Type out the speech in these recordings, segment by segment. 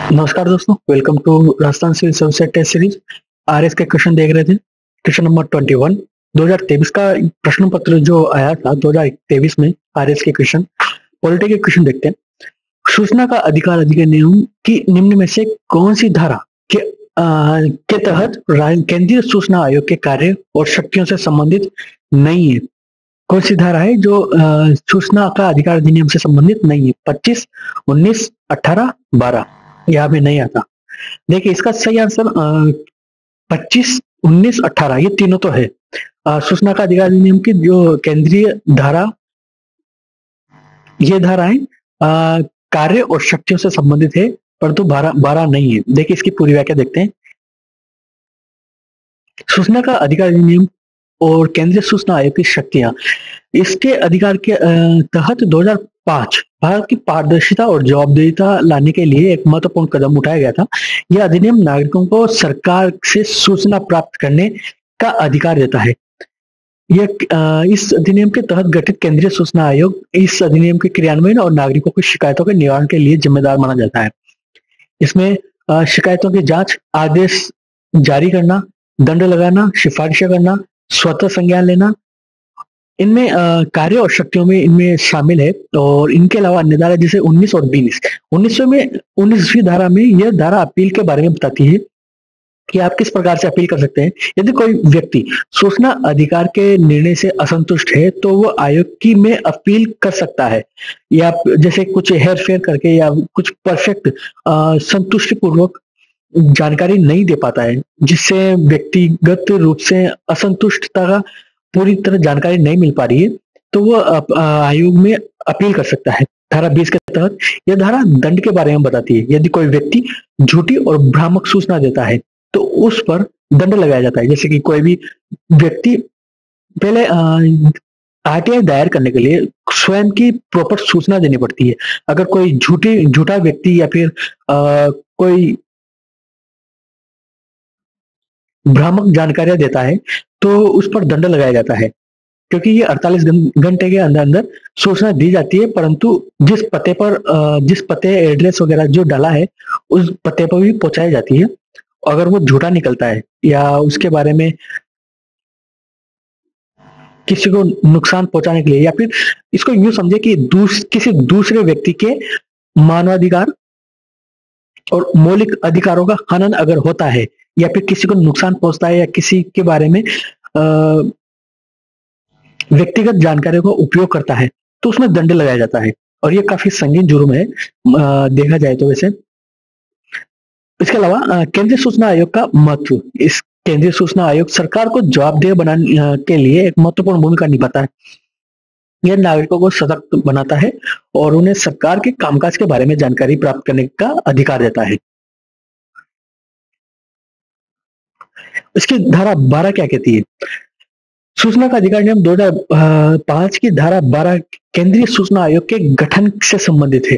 नमस्कार दोस्तों, welcome to Rajasthan civil services test series. RS के क्वेश्चन देख रहे थे। क्वेश्चन नंबर 21 2023 का प्रश्न पत्र जो आया था 2023 में आरएस के क्वेश्चन, पॉलिटी के क्वेश्चन देखते हैं। सूचना का अधिकार अधिनियम की निम्न में से कौन सी धारा के तहत केंद्रीय सूचना आयोग के कार्य और शक्तियों से संबंधित नहीं है? कौन सी धारा है जो सूचना का अधिकार अधिनियम से संबंधित नहीं है? 25, 19, 18, 12 यहाँ पे नहीं आता। देखिए इसका सही आंसर 25, 19, 18 ये तीनों तो है। सूचना का अधिकार अधिनियम की जो केंद्रीय धारा, ये धाराएं कार्य और शक्तियों से संबंधित है, परंतु 12 नहीं है। देखिए इसकी पूरी व्याख्या देखते हैं। सूचना का अधिकार अधिनियम और केंद्रीय सूचना आयोग की शक्तियां, इसके अधिकार के तहत 2005 भारत की पारदर्शिता और जवाबदेहिता लाने के लिए एक महत्वपूर्ण कदम उठाया गया था। यह अधिनियम नागरिकों को सरकार से सूचना प्राप्त करने का अधिकार देता है। इस अधिनियम के तहत गठित केंद्रीय सूचना आयोग इस अधिनियम के क्रियान्वयन और नागरिकों की शिकायतों के निवारण के लिए जिम्मेदार माना जाता है। इसमें शिकायतों की जांच, आदेश जारी करना, दंड लगाना, सिफारिशें करना, स्वतः संज्ञान लेना, इनमें कार्य और शक्तियों में इनमें शामिल है। और इनके अलावा अन्य धारा जैसे 19 और 20, 19वीं धारा में यह धारा अपील के बारे में बताती है कि आप किस प्रकार से अपील कर सकते हैं। यदि कोई व्यक्ति सूचना अधिकार के निर्णय से असंतुष्ट है तो वो आयोग की में अपील कर सकता है, या जैसे कुछ हेर फेर करके या कुछ परफेक्ट संतुष्टि पूर्वक जानकारी नहीं दे पाता है, जिससे व्यक्तिगत रूप से असंतुष्टता का पूरी तरह जानकारी नहीं मिल पा रही है, तो वो आयोग में अपील कर सकता है। धारा 20 के तहत यह धारा दंड के बारे में बताती है। यदि कोई व्यक्ति झूठी और भ्रामक सूचना देता है तो उस पर दंड लगाया जाता है। जैसे कि कोई भी व्यक्ति पहले आरटीआई दायर करने के लिए स्वयं की प्रॉपर सूचना देनी पड़ती है। अगर कोई झूठा व्यक्ति या फिर कोई भ्रामक जानकारियां देता है तो उस पर दंड लगाया जाता है, क्योंकि ये 48 घंटे के अंदर अंदर सूचना दी जाती है, परंतु जिस पते एड्रेस वगैरह जो डाला है उस पते पर भी पहुंचाई जाती है। अगर वो झूठा निकलता है या उसके बारे में किसी को नुकसान पहुंचाने के लिए, या फिर इसको यूं समझे कि किसी दूसरे व्यक्ति के मानवाधिकार और मौलिक अधिकारों का हनन अगर होता है, या फिर किसी को नुकसान पहुंचता है, या किसी के बारे में व्यक्तिगत जानकारी का उपयोग करता है, तो उसमें दंड लगाया जाता है। और ये काफी संगीन जुर्म है देखा जाए तो वैसे। इसके अलावा केंद्रीय सूचना आयोग का महत्व, इस केंद्रीय सूचना आयोग सरकार को जवाबदेह बनाने के लिए एक महत्वपूर्ण भूमिका निभाता है। यह नागरिकों को सतर्क बनाता है और उन्हें सरकार के कामकाज के बारे में जानकारी प्राप्त करने का अधिकार देता है। इसकी धारा 12 क्या कहती है? सूचना का अधिकार नियम 2005 की धारा 12 केंद्रीय सूचना आयोग के गठन से संबंधित है,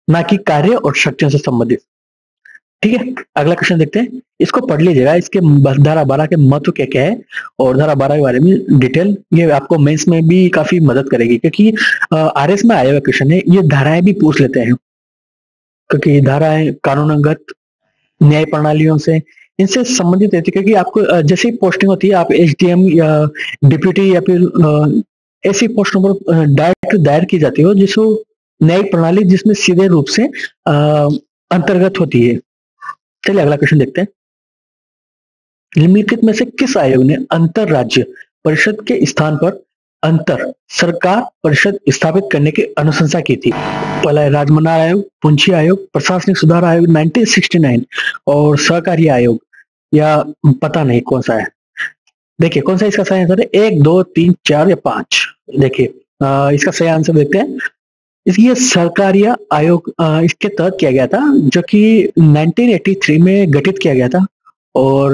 ना कि कार्य और शक्तियों से संबंधित। ठीक है, अगला क्वेश्चन देखते हैं। इसको पढ़ लीजिएगा, इसके धारा 12 के महत्व क्या क्या है और धारा 12 के बारे में डिटेल, ये आपको मेंस में भी काफी मदद करेगी, क्योंकि आरएस में आया हुआ क्वेश्चन है। ये धाराएं भी पूछ लेते हैं, क्योंकि धाराएं कानूनगत न्याय प्रणालियों से इनसे संबंधित रहती है। क्योंकि आपको जैसे ही पोस्टिंग होती है, आप एसडीएम या डिप्यूटी या फिर ऐसी पोस्टों पर डायरेक्ट दायर की जाती हो जिसको न्यायिक प्रणाली जिसमें सीधे रूप से अंतर्गत होती है। चलिए अगला क्वेश्चन देखते हैं। निम्नलिखित में से किस आयोग ने अंतर राज्य परिषद के स्थान पर अंतर सरकार परिषद स्थापित करने की अनुशंसा की थी? पहला है राजमनार आयोग, पुंछी आयोग, प्रशासनिक सुधार आयोग 1969 और सहकारी आयोग, या पता नहीं कौन सा है। देखिए कौन सा इसका सही आंसर है, 1, 2, 3, 4 या 5। देखिए इसका सही आंसर देखते हैं। इसकी सरकारी आयोग इसके तहत किया गया था, जो कि 1983 में गठित किया गया था। और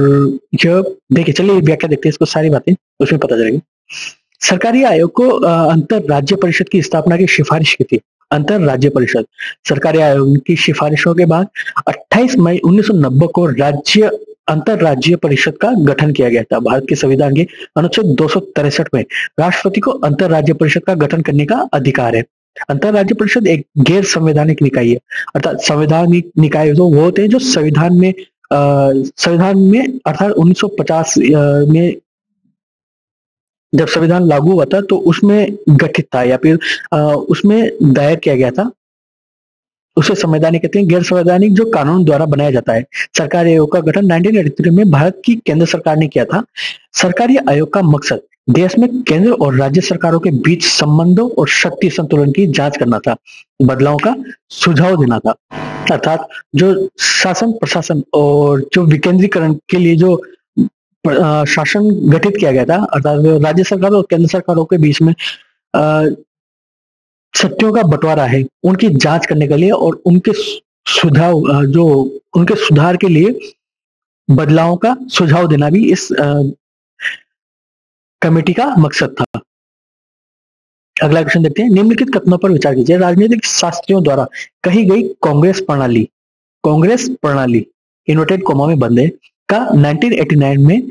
जब देखिए चलिए व्याख्या देखते हैं, इसको सारी बातें उसमें पता चलेगी। सरकारी आयोग को अंतर राज्य परिषद की स्थापना की सिफारिश की थी। अंतर राज्य परिषद सरकारी आयोग की सिफारिशों के बाद 28 मई 1990 को अंतर राज्य परिषद का गठन किया गया था। भारत के संविधान के अनुच्छेद 263 में राष्ट्रपति को अंतर राज्य परिषद का गठन करने का अधिकार है। अंतर राज्य परिषद एक गैर संवैधानिक निकाय है। अर्थात संवैधानिक निकाय तो वो होते हैं जो संविधान में अर्थात 1950 में जब संविधान लागू हुआ था तो उसमें गठित था या फिर उसमें दायर किया गया था। उसे संवैधानिक कहते हैं। गैर संवैधानिक जो कानून द्वारा बनाया जाता है। सरकारी आयोग का गठन 1983 में भारत की केंद्र सरकार ने किया था। सरकारी आयोग का मकसद देश में केंद्र और राज्य सरकारों के बीच संबंधों और शक्ति संतुलन की जांच करना था, बदलाव का सुझाव देना था। अर्थात जो शासन प्रशासन और जो विकेंद्रीकरण के लिए जो शासन गठित किया गया था, अर्थात राज्य सरकार और केंद्र सरकारों के बीच में शक्तियों का बंटवारा है, उनकी जांच करने के लिए और उनके सुझाव जो उनके सुधार के लिए बदलावों का सुझाव देना भी इस कमेटी का मकसद था। अगला क्वेश्चन देखते हैं। निम्नलिखित कथनों पर विचार कीजिए। राजनीतिक शास्त्रियों द्वारा कही गई कांग्रेस प्रणाली इन्वर्टेड कोमा में बंद है का 1989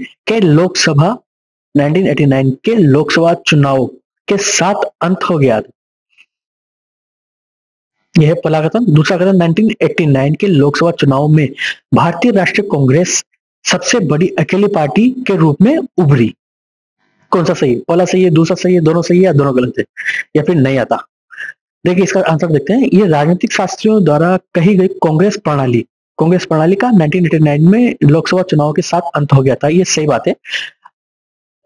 के लोकसभा चुनाव के साथ अंत हो गया था। यह है पहला कथन। दूसरा कथन, 1989 के लोकसभा चुनाव में भारतीय राष्ट्रीय कांग्रेस सबसे बड़ी अकेली पार्टी के रूप में उभरी। कौन सा सही है? पहला सही है, दूसरा सही है, दोनों सही है या दोनों गलत है या फिर नहीं आता? देखिए इसका आंसर देखते हैं। ये राजनीतिक शास्त्रियों द्वारा कही गई कांग्रेस प्रणाली का 1989 में लोकसभा चुनाव के साथ अंत हो गया था, ये सही बात है।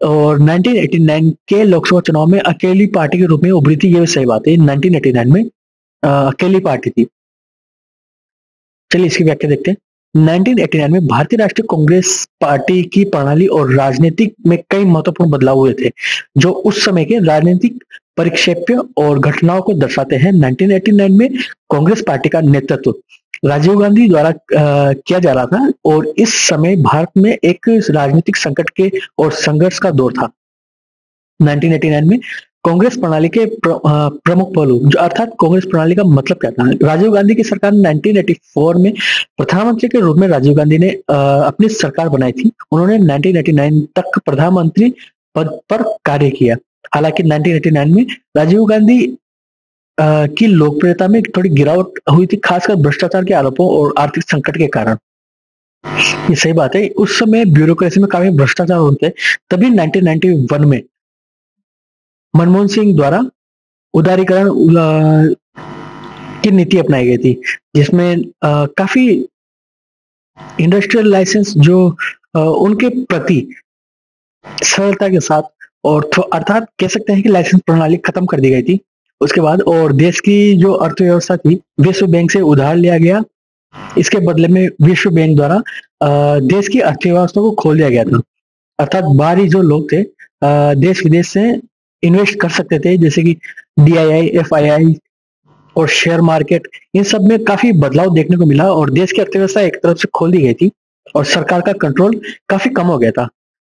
और 1989 के लोकसभा चुनाव में अकेली पार्टी के रूप में उभरी थी, ये भी सही बात है। 1989 में अकेली पार्टी थी। चलिए इसकी व्याख्या देखते हैं। 1989 में भारतीय राष्ट्रीय कांग्रेस पार्टी की प्रणाली और राजनीतिक में कई महत्वपूर्ण बदलाव हुए थे जो उस समय के राजनीतिक परिप्रेक्ष्य और घटनाओं को दर्शाते हैं। 1989 में कांग्रेस पार्टी का नेतृत्व राजीव गांधी द्वारा किया जा रहा था और इस समय भारत में एक राजनीतिक संकट के और संघर्ष का दौर था। 1989 में कांग्रेस प्रणाली के प्रमुख पहलू जो अर्थात कांग्रेस प्रणाली का मतलब क्या था। राजीव गांधी की सरकार 1984 में प्रधानमंत्री के रूप में राजीव गांधी ने अपनी सरकार बनाई थी। उन्होंने 1989 तक प्रधानमंत्री पद पर कार्य किया। हालांकि 1989 में राजीव गांधी की लोकप्रियता में थोड़ी गिरावट हुई थी, खासकर भ्रष्टाचार के आरोपों और आर्थिक संकट के कारण। ये सही बात है, उस समय ब्यूरोक्रेसी में काफी भ्रष्टाचार होते। तभी 1991 में मनमोहन सिंह द्वारा उदारीकरण की नीति अपनाई गई थी, जिसमें काफी इंडस्ट्रियल लाइसेंस जो उनके प्रति सरलता के साथ और अर्थात कह सकते हैं कि लाइसेंस प्रणाली खत्म कर दी गई थी उसके बाद। और देश की जो अर्थव्यवस्था थी विश्व बैंक से उधार लिया गया। इसके बदले में विश्व बैंक द्वारा देश की अर्थव्यवस्था को खोल दिया गया था। अर्थात बाहरी जो लोग थे देश विदेश से इन्वेस्ट कर सकते थे, जैसे कि DII, FII और शेयर मार्केट। इन सब में काफी बदलाव देखने को मिला और देश की अर्थव्यवस्था एक तरफ से खोल दी गई थी और सरकार का कंट्रोल काफी कम हो गया था।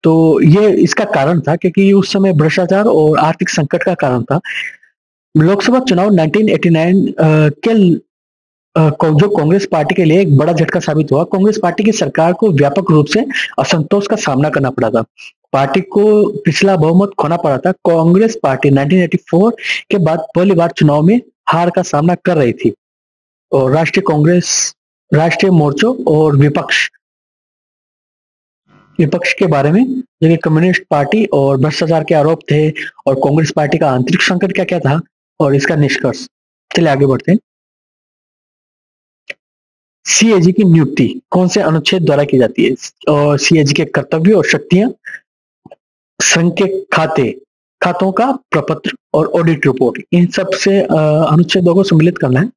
तो ये इसका कारण था क्योंकि उस समय भ्रष्टाचार और आर्थिक संकट का कारण था। लोकसभा चुनाव 1989 के जो कांग्रेस पार्टी के लिए एक बड़ा झटका साबित हुआ। कांग्रेस पार्टी की सरकार को व्यापक रूप से असंतोष का सामना करना पड़ा था। पार्टी को पिछला बहुमत खोना पड़ा था। कांग्रेस पार्टी 1984 के बाद पहली बार चुनाव में हार का सामना कर रही थी और राष्ट्रीय कांग्रेस, राष्ट्रीय मोर्चों और विपक्ष के बारे में जो कम्युनिस्ट पार्टी और भ्रष्टाचार के आरोप थे और कांग्रेस पार्टी का आंतरिक संकट क्या क्या था और इसका निष्कर्ष। चलिए आगे बढ़ते हैं। CAG की नियुक्ति कौन से अनुच्छेद द्वारा की जाती है और CAG के कर्तव्य और शक्तियां संघ के खातों का प्रपत्र और ऑडिट रिपोर्ट, इन सब से अनुच्छेदों को सम्मिलित करना है।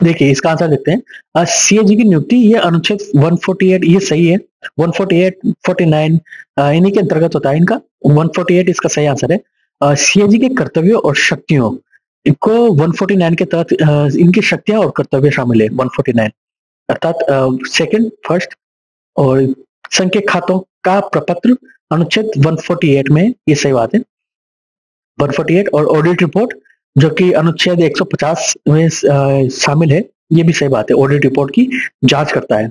देखिए इसका आंसर देखते हैं। CAG की नियुक्ति ये अनुच्छेद 148, ये सही है। 148, 49 इन्हीं के अंतर्गत होता है इनका। 148 इसका सही आंसर है। CAG के कर्तव्यों और शक्तियों इनको 149 के तहत इनकी शक्तियां और कर्तव्य शामिल है। 149 अर्थात सेकंड, फर्स्ट और संघ के खातों का प्रपत्र अनुच्छेद 148 में ये सही बात है। 148 और ऑडिट रिपोर्ट जो कि अनुच्छेद 150 में शामिल है, ये भी सही बात है। ऑडिट रिपोर्ट की जांच करता है।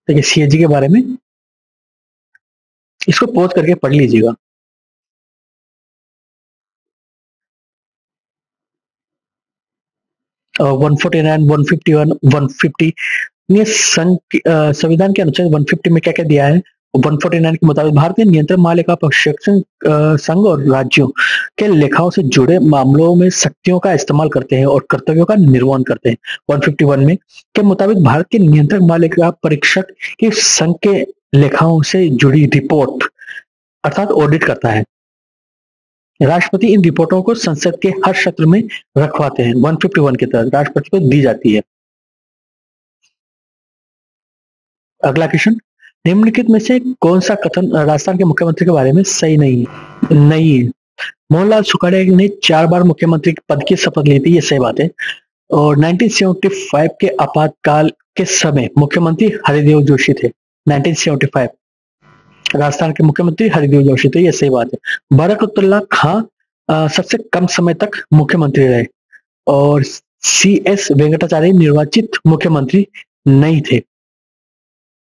देखिए CAG के बारे में इसको पॉज करके पढ़ लीजिएगा। 149, 151, 150, ये संविधान के अनुच्छेद 150 में क्या क्या दिया है। 149 के मुताबिक भारतीय नियंत्रण मालिका प्रशिक्षण संघ और राज्यों के लेखाओं से जुड़े मामलों में शक्तियों का इस्तेमाल करते हैं और कर्तव्यों का निर्वहन करते हैं। 151 में के मुताबिक भारत के नियंत्रक मालिका परीक्षक के संघ के लेखाओं से जुड़ी रिपोर्ट अर्थात ऑडिट करता है। राष्ट्रपति इन रिपोर्टों को संसद के हर सत्र में रखवाते हैं। 151 के तहत राष्ट्रपति को दी जाती है। अगला क्वेश्चन, निम्नलिखित में से कौन सा कथन राजस्थान के मुख्यमंत्री के बारे में सही नहीं है। मोहनलाल सुखाड़िया ने 4 बार मुख्यमंत्री पद की शपथ ली थी, ये सही बात है। और 1975 के आपातकाल के समय मुख्यमंत्री हरिदेव जोशी थे। 1975 राजस्थान के मुख्यमंत्री हरिदेव जोशी थे, ये सही बात है। बरकतुल्ला खां सबसे कम समय तक मुख्यमंत्री रहे और CS वेंकटाचार्य निर्वाचित मुख्यमंत्री नहीं थे,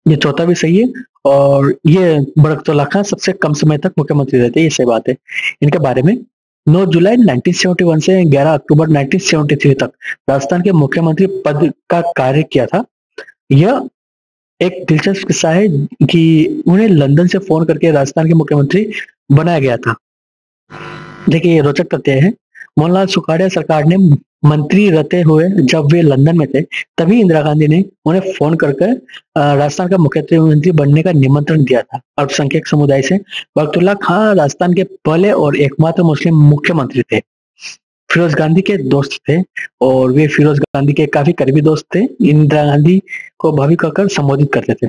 ये चौथा भी सही है। और ये बरकतुल्ला खां सबसे कम समय तक मुख्यमंत्री रहे थे, ये सही बात है। इनके बारे में 9 जुलाई 1971 से 11 अक्टूबर 1973 तक राजस्थान के मुख्यमंत्री पद का कार्य किया था। यह एक दिलचस्प किस्सा है कि उन्हें लंदन से फोन करके राजस्थान के मुख्यमंत्री बनाया गया था। देखिए ये रोचक तथ्य है। मोहनलाल सुखाड़िया सरकार ने मंत्री रहते हुए जब वे लंदन में थे, तभी इंदिरा गांधी ने उन्हें फोन करके राजस्थान का मुख्यमंत्री बनने का निमंत्रण दिया था। अल्पसंख्यक समुदाय से बरकतुल्ला खां राजस्थान के पहले और एकमात्र मुस्लिम मुख्यमंत्री थे। फिरोज गांधी के दोस्त थे और वे फिरोज गांधी के काफी करीबी दोस्त थे। इंदिरा गांधी को भाभी कहकर संबोधित करते थे।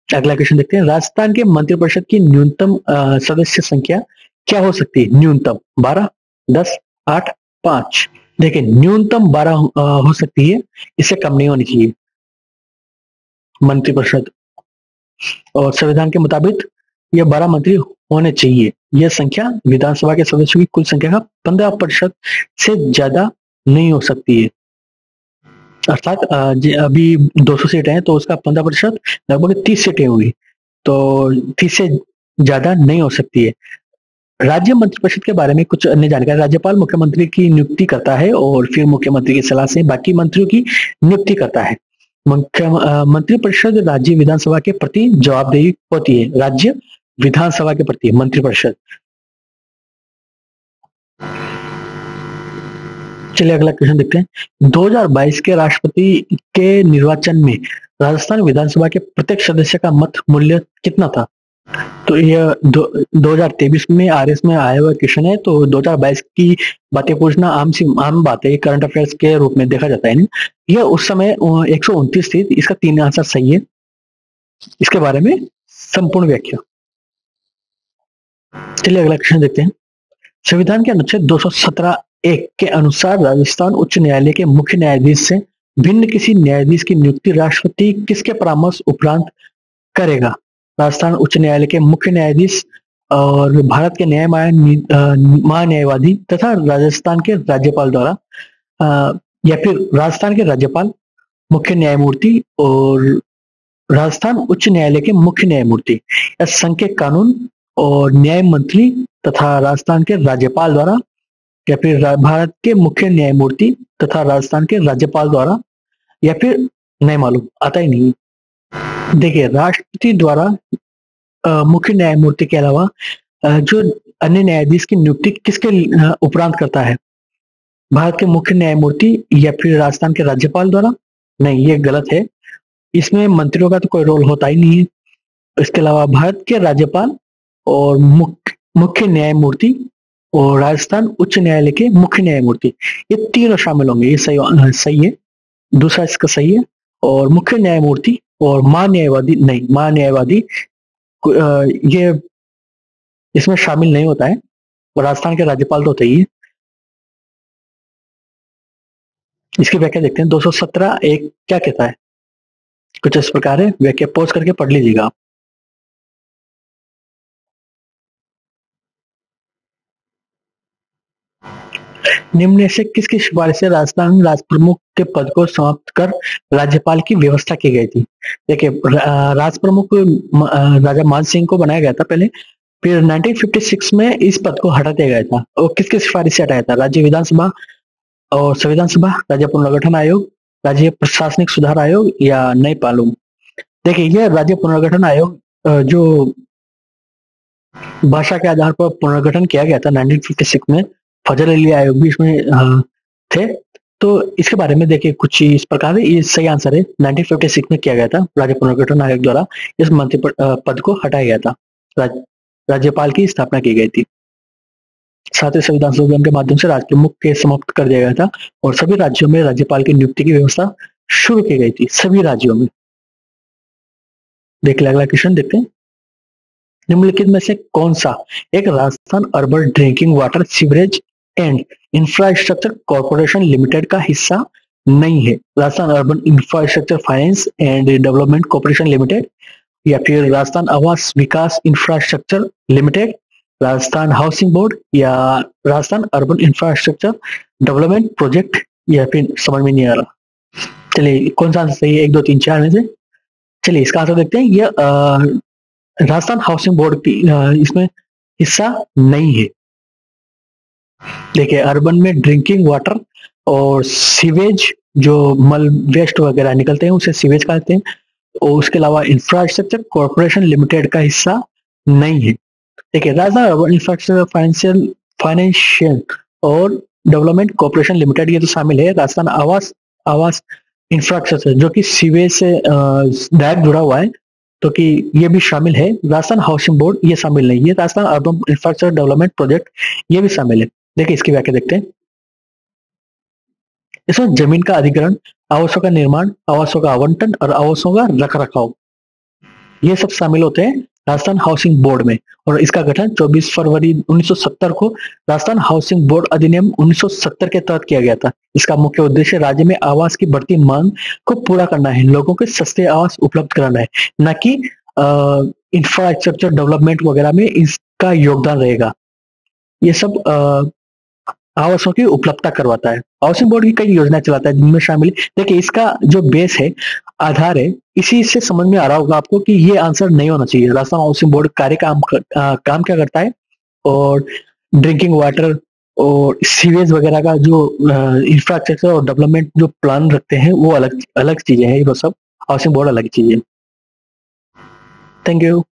अगला क्वेश्चन देखते हैं, राजस्थान के मंत्रिपरिषद की न्यूनतम सदस्य संख्या क्या हो सकती है। न्यूनतम 12, 10, 8, 5। देखिए न्यूनतम 12 हो सकती है, इससे कम नहीं होनी चाहिए मंत्रिपरिषद। और संविधान के मुताबिक ये 12 मंत्री होने चाहिए। यह संख्या विधानसभा के सदस्यों की कुल संख्या का 15% से ज्यादा नहीं हो सकती है। अर्थात अभी 200 सीटें हैं तो उसका 15% लगभग 30 सीटें हुई, तो 30 से ज्यादा नहीं हो सकती है। राज्य मंत्रिपरिषद के बारे में कुछ अन्य जानकारी, राज्यपाल मुख्यमंत्री की नियुक्ति करता है और फिर मुख्यमंत्री की सलाह से बाकी मंत्रियों की नियुक्ति करता है। मंत्रिपरिषद राज्य विधानसभा के प्रति जवाबदेही होती है। राज्य विधानसभा के प्रति मंत्रिपरिषद। चलिए अगला क्वेश्चन देखते हैं, 2022 के राष्ट्रपति के निर्वाचन में राजस्थान विधानसभा के प्रत्येक सदस्य का मत मूल्य कितना था। तो यह 2023 में RS में आया हुआ क्वेश्चन है। तो 2022 की बातें पूछना आम बात है, करंट अफेयर्स के रूप में देखा जाता है नहीं। यह उस समय 129 थी। इसका 3 आंसर सही है। इसके बारे में संपूर्ण व्याख्या। चलिए अगला क्वेश्चन देखते हैं, संविधान के अनुच्छेद 217(1) के अनुसार राजस्थान उच्च न्यायालय के मुख्य न्यायाधीश से भिन्न किसी न्यायाधीश की नियुक्ति राष्ट्रपति किसके परामर्श उपरांत करेगा। राजस्थान उच्च न्यायालय के मुख्य न्यायाधीश और भारत के महान्यायवादी तथा राजस्थान के राज्यपाल द्वारा या फिर राजस्थान के राज्यपाल, मुख्य न्यायमूर्ति और राजस्थान उच्च न्यायालय के मुख्य न्यायमूर्ति या संघ के कानून और न्याय मंत्री तथा राजस्थान के राज्यपाल द्वारा या फिर भारत के मुख्य न्यायमूर्ति तथा राजस्थान के राज्यपाल द्वारा या फिर नहीं मालूम, आता ही नहीं। देखिए राष्ट्रपति द्वारा मुख्य न्यायमूर्ति के अलावा जो अन्य न्यायाधीश की नियुक्ति किसके उपरांत करता है, भारत के मुख्य न्यायमूर्ति या फिर राजस्थान के राज्यपाल द्वारा। नहीं, ये गलत है। इसमें मंत्रियों का तो कोई रोल होता ही नहीं है। इसके अलावा भारत के राज्यपाल और मुख्य न्यायमूर्ति और राजस्थान उच्च न्यायालय के मुख्य न्यायमूर्ति, ये तीनों शामिल होंगे। ये सही है। दूसरा इसका सही है। और मुख्य न्यायमूर्ति और महान्यायवादी नहीं, महान्यायवादी ये इसमें शामिल नहीं होता है। और राजस्थान के राज्यपाल तो होते ही है। इसकी व्याख्या देखते हैं। 217(1) क्या कहता है, कुछ इस प्रकार है। व्याख्या पॉज करके पढ़ लीजिएगा आप। निम्न से किसकी सिफारिश से राजस्थान राजप्रमुख के पद को समाप्त कर राज्यपाल की व्यवस्था की गई थी। देखिए राजप्रमुख राजा मान सिंह को बनाया गया था पहले, फिर 1956 में इस पद को हटा दिया गया था। और किसकी सिफारिश से हटाया था, राज्य विधानसभा और संविधान सभा, राज्य पुनर्गठन आयोग, राज्य प्रशासनिक सुधार आयोग या नहीं मालूम। देखिए ये राज्य पुनर्गठन आयोग जो भाषा के आधार पर पुनर्गठन किया गया था 1956 में, फजल अली आयोग भी इसमें थे। तो इसके बारे में देखिए कुछ इस प्रकार है, ये सही आंसर है। 1956 में किया गया था राज्य पुनर्गठन आयोग द्वारा इस मंत्री पद को हटाया गया था, राज्यपाल की स्थापना की गई थी। साथ ही संविधान संशोधन के माध्यम से राजप्रमुख के समाप्त कर दिया गया था और सभी राज्यों में राज्यपाल की नियुक्ति की व्यवस्था शुरू की गई थी, सभी राज्यों में। देखिए अगला क्वेश्चन देखते हैं। निम्नलिखित में से कौन सा एक Rajasthan urban drinking water sewerage and infrastructure corporation limited का हिस्सा नहीं है? Rajasthan urban infrastructure finance and development corporation limited, या फिर Rajasthan Awas Vikas infrastructure limited, Rajasthan housing board, या Rajasthan urban infrastructure development project, या फिर समझ में नहीं आ रहा। चलिए कौन सा आंसर सही है? 1 2 3 4 में से चलिए इसका आंसर देखते हैं। ये राजस्थान हाउसिंग बोर्ड की इसमें हिस्सा नहीं है। देखिए अर्बन में ड्रिंकिंग वाटर और सीवेज, जो मल वेस्ट वगैरह निकलते हैं उसे सीवेज कहते हैं, और उसके अलावा इंफ्रास्ट्रक्चर कॉर्पोरेशन लिमिटेड का हिस्सा नहीं है। देखिए राजस्थान अर्बन इंफ्रास्ट्रक्चर फाइनेंशियल और डेवलपमेंट कॉर्पोरेशन लिमिटेड ये तो शामिल है। राजस्थान आवास इंफ्रास्ट्रक्चर जो कि सीवेज से डायरेक्ट जुड़ा हुआ है, तो कि ये भी शामिल है। राजस्थान हाउसिंग बोर्ड ये शामिल नहीं है। Rajasthan urban infrastructure development project ये भी शामिल है। देखिए इसकी व्याख्या देखते हैं। इसमें जमीन का अधिग्रहण, आवासों का निर्माण, आवासों का आवंटन और आवासों का रख रखाव ये सब शामिल होते हैं राजस्थान हाउसिंग बोर्ड में। और इसका गठन 24 फरवरी 1970 को राजस्थान हाउसिंग बोर्ड अधिनियम 1970 के तहत किया गया था। इसका मुख्य उद्देश्य राज्य में आवास की बढ़ती मांग को पूरा करना है, लोगों के सस्ते आवास उपलब्ध कराना है, न कि इंफ्रास्ट्रक्चर डेवलपमेंट वगैरह में इसका योगदान रहेगा। ये सब आवासों की उपलब्धता करवाता है। हाउसिंग बोर्ड की कई योजनाएं चलाता है जिनमें शामिल, देखिए इसका जो बेस है, आधार है, इसी से समझ में आ रहा होगा आपको कि ये आंसर नहीं होना चाहिए। राजस्थान हाउसिंग बोर्ड काम क्या करता है, और ड्रिंकिंग वाटर और सीवेज वगैरह का जो इंफ्रास्ट्रक्चर और डेवलपमेंट जो प्लान रखते हैं वो अलग अलग चीजें हैं। वो सब हाउसिंग बोर्ड अलग चीजें। Thank you.